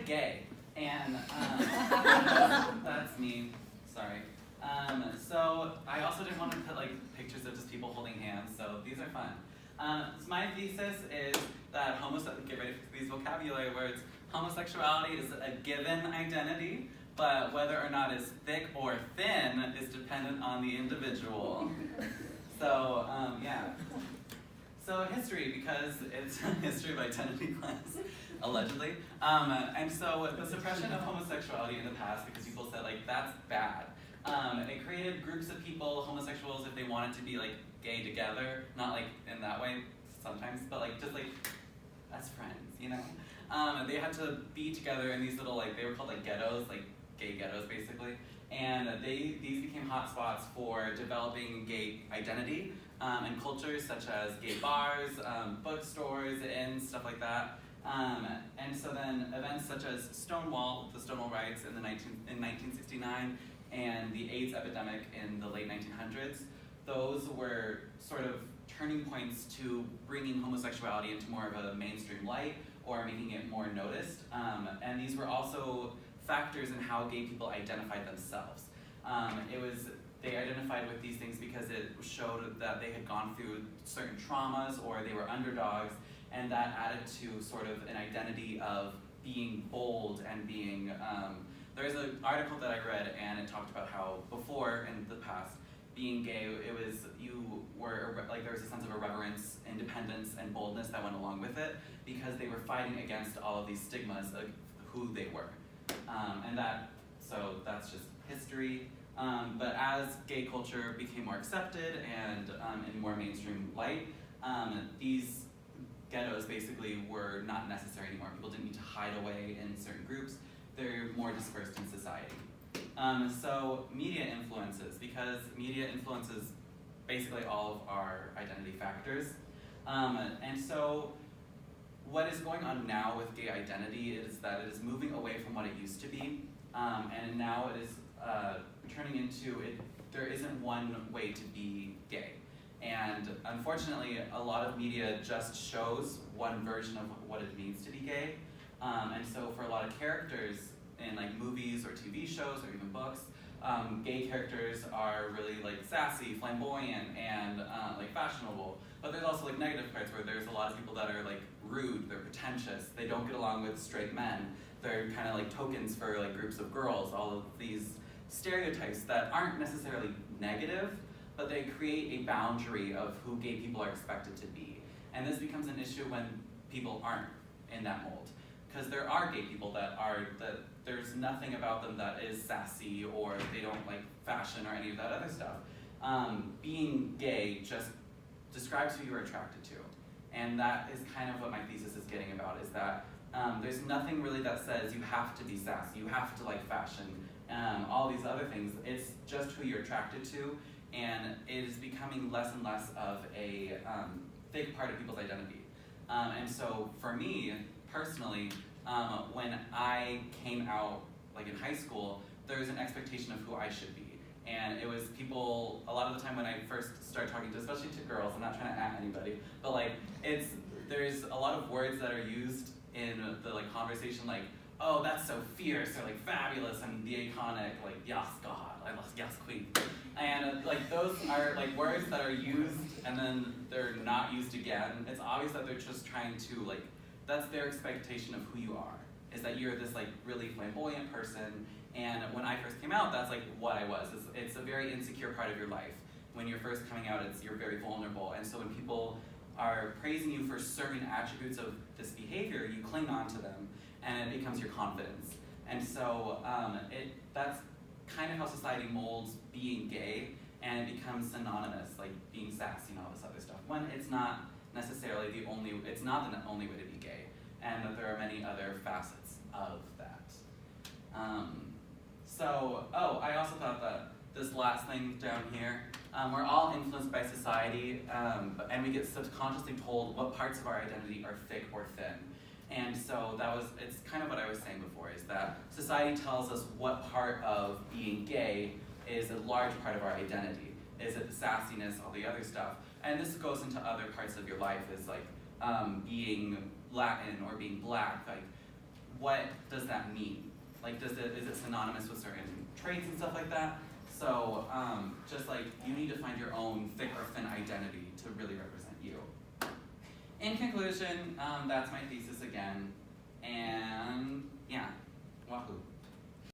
get gay. And that's me, sorry. So I also didn't want to put like pictures of just people holding hands, so these are fun. So my thesis is that get ready for these vocabulary words, homosexuality is a given identity, but whether or not it's thick or thin is dependent on the individual. So, yeah. So history, because it's history of identity class, allegedly. And so the suppression of homosexuality in the past, because people said, like, that's bad. It created groups of people, homosexuals, if they wanted to be, like, gay together, not, like, in that way sometimes, but, like, just, like, as friends, you know? They had to be together in these little, like, they were called, like, ghettos, like, gay ghettos, basically. And these became hotspots for developing gay identity and cultures such as gay bars, bookstores, and stuff like that. And so then events such as Stonewall, the Stonewall riots in 1969, and the AIDS epidemic in the late 1900s, those were sort of turning points to bringing homosexuality into more of a mainstream light or making it more noticed. And these were also factors in how gay people identified themselves. They identified with these things because it showed that they had gone through certain traumas or they were underdogs, and that added to sort of an identity of being bold and being, there's an article that I read and it talked about how before in the past, being gay, there was a sense of irreverence, independence, and boldness that went along with it because they were fighting against all of these stigmas of who they were. So that's just history. But as gay culture became more accepted and in more mainstream light, these ghettos basically were not necessary anymore. People didn't need to hide away in certain groups. They're more dispersed in society. So media influences, because media influences basically all of our identity factors. And so what is going on now with gay identity is that it is moving away from what it used to be, and now it is turning into it. There isn't one way to be gay, and unfortunately, a lot of media just shows one version of what it means to be gay. And so, for a lot of characters in like movies or TV shows or even books, gay characters are really like sassy, flamboyant, and like fashionable. But there's also like negative parts where there's a lot of people that are like rude, they're pretentious, they don't get along with straight men. They're kind of like tokens for like groups of girls, all of these stereotypes that aren't necessarily negative, but they create a boundary of who gay people are expected to be. And this becomes an issue when people aren't in that mold. Because there are gay people that there's nothing about them that is sassy or they don't like fashion or any of that other stuff. Being gay just describes who you're attracted to. And that is kind of what my thesis is getting about, is that there's nothing really that says you have to be sassy, you have to like fashion, all these other things. It's just who you're attracted to, and it is becoming less and less of a big part of people's identity. And so for me, personally, when I came out like in high school, there was an expectation of who I should be. And it was people, a lot of the time when I first started talking to, especially to girls, I'm not trying to at anybody, but like, there's a lot of words that are used in the like conversation, like, oh, that's so fierce, or like fabulous, and the iconic, like, yes, God, I love, yes, queen. And like those are like words that are used and then they're not used again. It's obvious that they're just trying to like, that's their expectation of who you are, is that you're this like really flamboyant person. And when I first came out, that's like what I was. It's a very insecure part of your life. When you're first coming out, you're very vulnerable. And so when people are praising you for certain attributes of this behavior, you cling on to them, and it becomes your confidence. And so that's kind of how society molds being gay, and it becomes synonymous, like being sassy and all this other stuff, when it's not necessarily it's not the only way to be gay, and that there are many other facets of that. I also thought that this last thing down here, we're all influenced by society, and we get subconsciously told what parts of our identity are thick or thin. And so it's kind of what I was saying before, is that society tells us what part of being gay is a large part of our identity. Is it the sassiness, all the other stuff? And this goes into other parts of your life, is like being Latin or being black. Like what does that mean? Like, is it synonymous with certain traits and stuff like that? So, just like, you need to find your own thick or thin identity to really represent you. In conclusion, that's my thesis again, and yeah, wahoo.